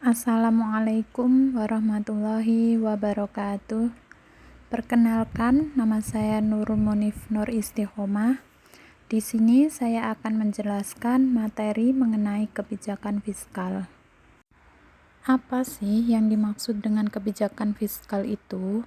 Assalamualaikum warahmatullahi wabarakatuh. Perkenalkan, nama saya Nurul Munif Nur Istiqomah. Di sini saya akan menjelaskan materi mengenai kebijakan fiskal. Apa sih yang dimaksud dengan kebijakan fiskal itu?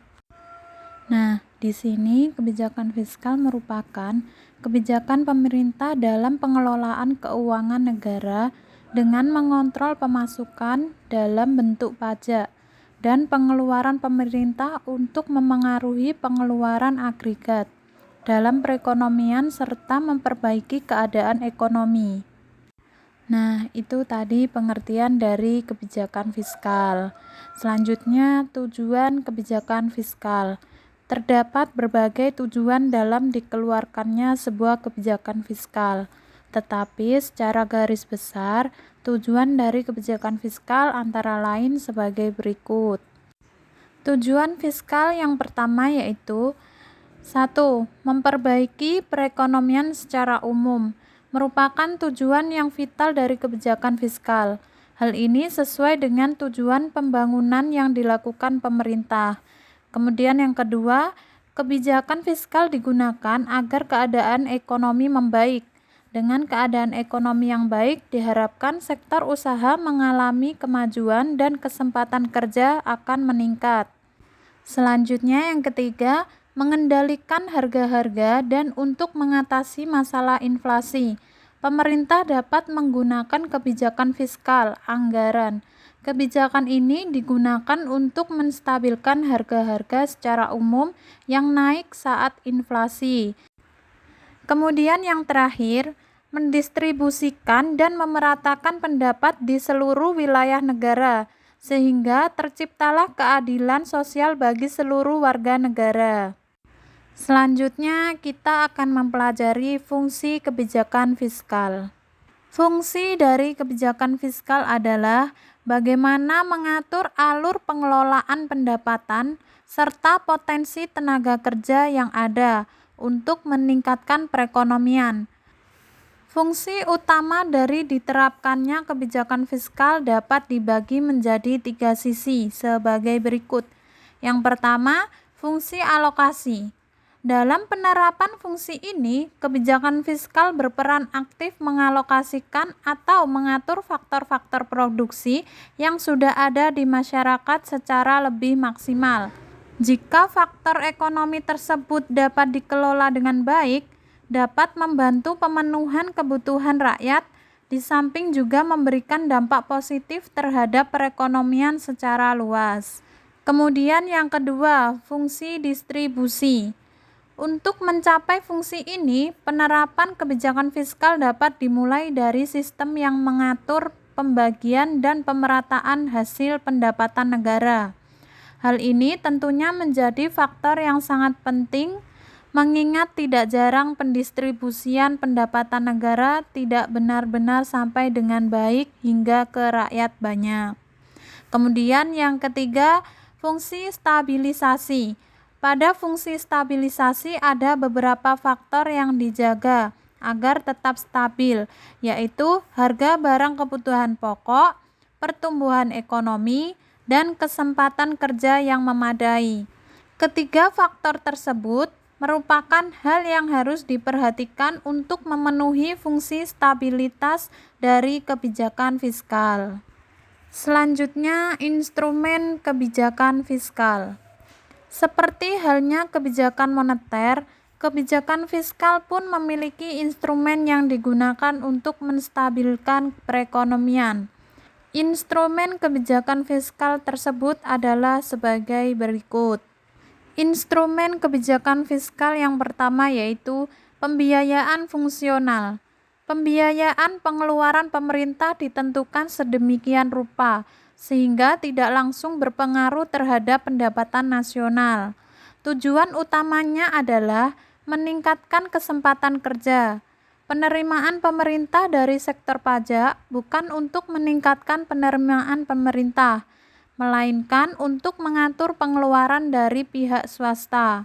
Nah, di sini kebijakan fiskal merupakan kebijakan pemerintah dalam pengelolaan keuangan negara dengan mengontrol pemasukan dalam bentuk pajak dan pengeluaran pemerintah untuk memengaruhi pengeluaran agregat dalam perekonomian serta memperbaiki keadaan ekonomi. Nah, itu tadi pengertian dari kebijakan fiskal. Selanjutnya, tujuan kebijakan fiskal. Terdapat berbagai tujuan dalam dikeluarkannya sebuah kebijakan fiskal. Tetapi secara garis besar, tujuan dari kebijakan fiskal antara lain sebagai berikut. Tujuan fiskal yang pertama yaitu 1. Memperbaiki perekonomian secara umum merupakan tujuan yang vital dari kebijakan fiskal. Hal ini sesuai dengan tujuan pembangunan yang dilakukan pemerintah. Kemudian yang kedua, kebijakan fiskal digunakan agar keadaan ekonomi membaik. Dengan keadaan ekonomi yang baik, diharapkan sektor usaha mengalami kemajuan dan kesempatan kerja akan meningkat. Selanjutnya yang ketiga, mengendalikan harga-harga dan untuk mengatasi masalah inflasi. Pemerintah dapat menggunakan kebijakan fiskal, anggaran. Kebijakan ini digunakan untuk menstabilkan harga-harga secara umum yang naik saat inflasi. Kemudian yang terakhir, mendistribusikan dan memeratakan pendapat di seluruh wilayah negara, sehingga terciptalah keadilan sosial bagi seluruh warga negara. Selanjutnya, kita akan mempelajari fungsi kebijakan fiskal. Fungsi dari kebijakan fiskal adalah bagaimana mengatur alur pengelolaan pendapatan serta potensi tenaga kerja yang ada untuk meningkatkan perekonomian. Fungsi utama dari diterapkannya kebijakan fiskal dapat dibagi menjadi 3 sisi sebagai berikut. Yang pertama, fungsi alokasi. Dalam penerapan fungsi ini, kebijakan fiskal berperan aktif mengalokasikan atau mengatur faktor-faktor produksi yang sudah ada di masyarakat secara lebih maksimal. Jika faktor ekonomi tersebut dapat dikelola dengan baik, dapat membantu pemenuhan kebutuhan rakyat, di samping juga memberikan dampak positif terhadap perekonomian secara luas. Kemudian yang kedua, fungsi distribusi. Untuk mencapai fungsi ini, penerapan kebijakan fiskal dapat dimulai dari sistem yang mengatur pembagian dan pemerataan hasil pendapatan negara. Hal ini tentunya menjadi faktor yang sangat penting, mengingat tidak jarang pendistribusian pendapatan negara tidak benar-benar sampai dengan baik hingga ke rakyat banyak. Kemudian yang ketiga, fungsi stabilisasi. Pada fungsi stabilisasi ada beberapa faktor yang dijaga agar tetap stabil, yaitu harga barang kebutuhan pokok, pertumbuhan ekonomi, dan kesempatan kerja yang memadai. Ketiga faktor tersebut merupakan hal yang harus diperhatikan untuk memenuhi fungsi stabilitas dari kebijakan fiskal. Selanjutnya, instrumen kebijakan fiskal. Seperti halnya kebijakan moneter, kebijakan fiskal pun memiliki instrumen yang digunakan untuk menstabilkan perekonomian. Instrumen kebijakan fiskal tersebut adalah sebagai berikut. Instrumen kebijakan fiskal yang pertama yaitu pembiayaan fungsional. Pembiayaan pengeluaran pemerintah ditentukan sedemikian rupa sehingga tidak langsung berpengaruh terhadap pendapatan nasional. Tujuan utamanya adalah meningkatkan kesempatan kerja. Penerimaan pemerintah dari sektor pajak bukan untuk meningkatkan penerimaan pemerintah, melainkan untuk mengatur pengeluaran dari pihak swasta.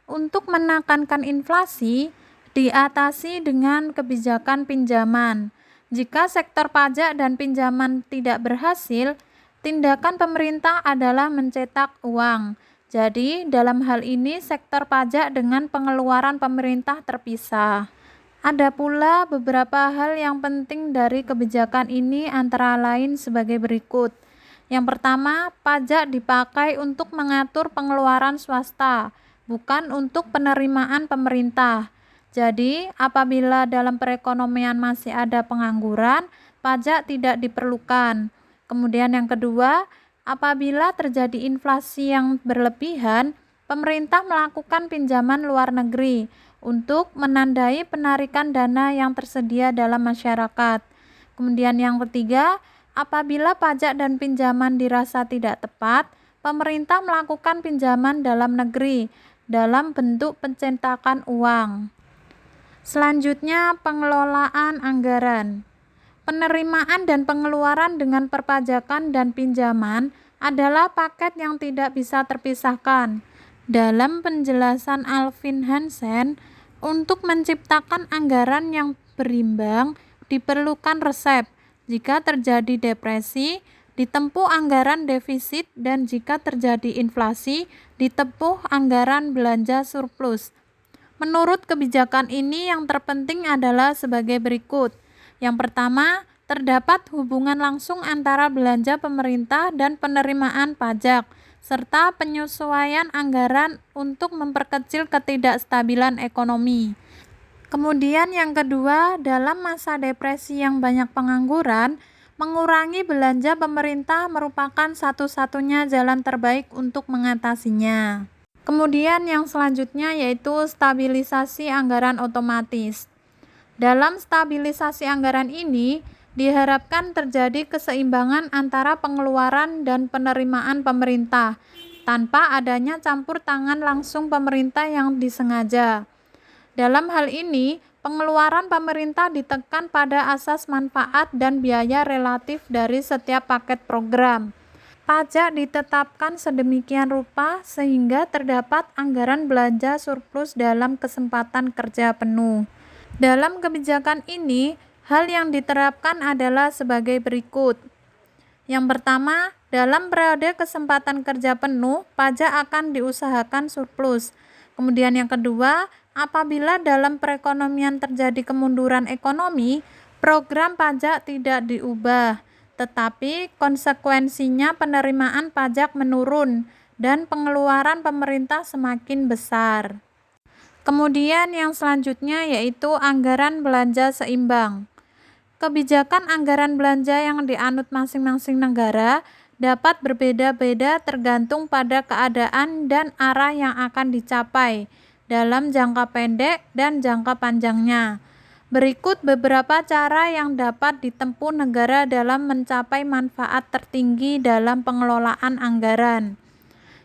Untuk menekankan inflasi, diatasi dengan kebijakan pinjaman. Jika sektor pajak dan pinjaman tidak berhasil, Tindakan pemerintah adalah mencetak uang. Jadi, dalam hal ini sektor pajak dengan pengeluaran pemerintah terpisah. Ada pula beberapa hal yang penting dari kebijakan ini antara lain sebagai berikut. Yang pertama, pajak dipakai untuk mengatur pengeluaran swasta, bukan untuk penerimaan pemerintah. Jadi, apabila dalam perekonomian masih ada pengangguran, pajak tidak diperlukan. Kemudian yang kedua, apabila terjadi inflasi yang berlebihan, pemerintah melakukan pinjaman luar negeri untuk menandai penarikan dana yang tersedia dalam masyarakat. Kemudian yang ketiga, apabila pajak dan pinjaman dirasa tidak tepat, pemerintah melakukan pinjaman dalam negeri dalam bentuk pencetakan uang. Selanjutnya, pengelolaan anggaran. Penerimaan dan pengeluaran dengan perpajakan dan pinjaman adalah paket yang tidak bisa terpisahkan. Dalam penjelasan Alvin Hansen, untuk menciptakan anggaran yang berimbang diperlukan resep. Jika terjadi depresi, ditempuh anggaran defisit, dan jika terjadi inflasi, ditempuh anggaran belanja surplus. Menurut kebijakan ini, yang terpenting adalah sebagai berikut. Yang pertama, terdapat hubungan langsung antara belanja pemerintah dan penerimaan pajak, serta penyesuaian anggaran untuk memperkecil ketidakstabilan ekonomi. Kemudian yang kedua, dalam masa depresi yang banyak pengangguran, mengurangi belanja pemerintah merupakan satu-satunya jalan terbaik untuk mengatasinya. Kemudian yang selanjutnya yaitu stabilisasi anggaran otomatis. Dalam stabilisasi anggaran ini, diharapkan terjadi keseimbangan antara pengeluaran dan penerimaan pemerintah, tanpa adanya campur tangan langsung pemerintah yang disengaja. Dalam hal ini, pengeluaran pemerintah ditekan pada asas manfaat dan biaya relatif dari setiap paket program. Pajak ditetapkan sedemikian rupa sehingga terdapat anggaran belanja surplus dalam kesempatan kerja penuh. Dalam kebijakan ini, hal yang diterapkan adalah sebagai berikut. Yang pertama, dalam periode kesempatan kerja penuh, pajak akan diusahakan surplus. Kemudian yang kedua, apabila dalam perekonomian terjadi kemunduran ekonomi, program pajak tidak diubah, tetapi konsekuensinya penerimaan pajak menurun dan pengeluaran pemerintah semakin besar. Kemudian yang selanjutnya yaitu anggaran belanja seimbang. Kebijakan anggaran belanja yang dianut masing-masing negara dapat berbeda-beda tergantung pada keadaan dan arah yang akan dicapai dalam jangka pendek dan jangka panjangnya. Berikut beberapa cara yang dapat ditempuh negara dalam mencapai manfaat tertinggi dalam pengelolaan anggaran.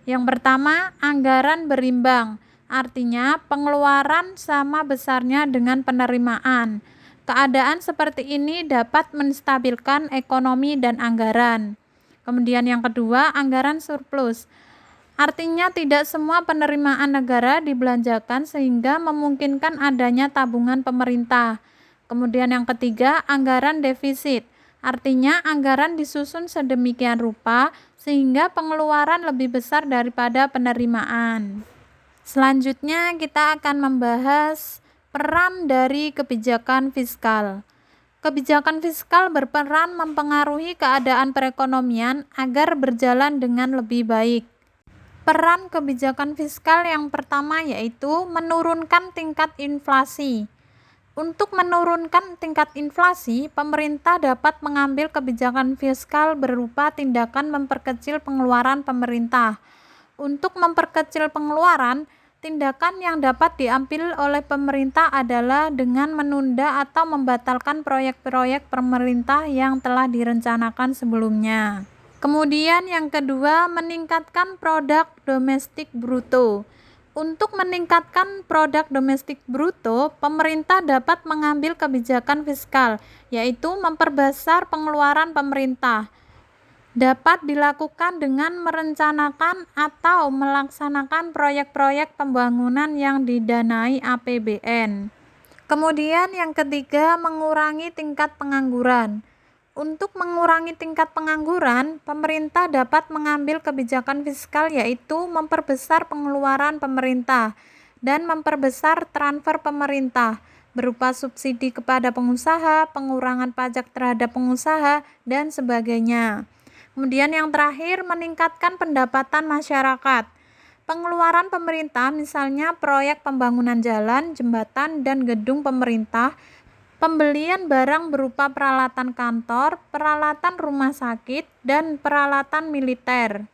Yang pertama, anggaran berimbang. Artinya, pengeluaran sama besarnya dengan penerimaan. Keadaan seperti ini dapat menstabilkan ekonomi dan anggaran. Kemudian yang kedua, anggaran surplus. Artinya tidak semua penerimaan negara dibelanjakan sehingga memungkinkan adanya tabungan pemerintah. Kemudian yang ketiga, anggaran defisit. Artinya anggaran disusun sedemikian rupa sehingga pengeluaran lebih besar daripada penerimaan. Selanjutnya kita akan membahas peran dari kebijakan fiskal. Kebijakan fiskal berperan mempengaruhi keadaan perekonomian agar berjalan dengan lebih baik. Peran kebijakan fiskal yang pertama yaitu menurunkan tingkat inflasi. Untuk menurunkan tingkat inflasi, pemerintah dapat mengambil kebijakan fiskal berupa tindakan memperkecil pengeluaran pemerintah. Untuk memperkecil pengeluaran, tindakan yang dapat diambil oleh pemerintah adalah dengan menunda atau membatalkan proyek-proyek pemerintah yang telah direncanakan sebelumnya. Kemudian yang kedua, meningkatkan produk domestik bruto. Untuk meningkatkan produk domestik bruto, pemerintah dapat mengambil kebijakan fiskal, yaitu memperbesar pengeluaran pemerintah. Dapat dilakukan dengan merencanakan atau melaksanakan proyek-proyek pembangunan yang didanai APBN. Kemudian yang ketiga, mengurangi tingkat pengangguran. Untuk mengurangi tingkat pengangguran, pemerintah dapat mengambil kebijakan fiskal yaitu memperbesar pengeluaran pemerintah dan memperbesar transfer pemerintah berupa subsidi kepada pengusaha, pengurangan pajak terhadap pengusaha, dan sebagainya. Kemudian yang terakhir, meningkatkan pendapatan masyarakat. Pengeluaran pemerintah misalnya proyek pembangunan jalan, jembatan, dan gedung pemerintah, pembelian barang berupa peralatan kantor, peralatan rumah sakit, dan peralatan militer.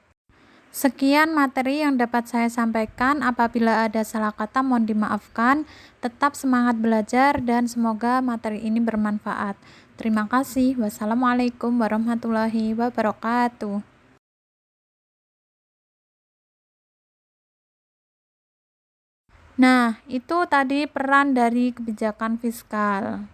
Sekian materi yang dapat saya sampaikan. Apabila ada salah kata mohon dimaafkan. Tetap semangat belajar dan semoga materi ini bermanfaat. Terima kasih. Wassalamualaikum warahmatullahi wabarakatuh. Nah, itu tadi peran dari kebijakan fiskal.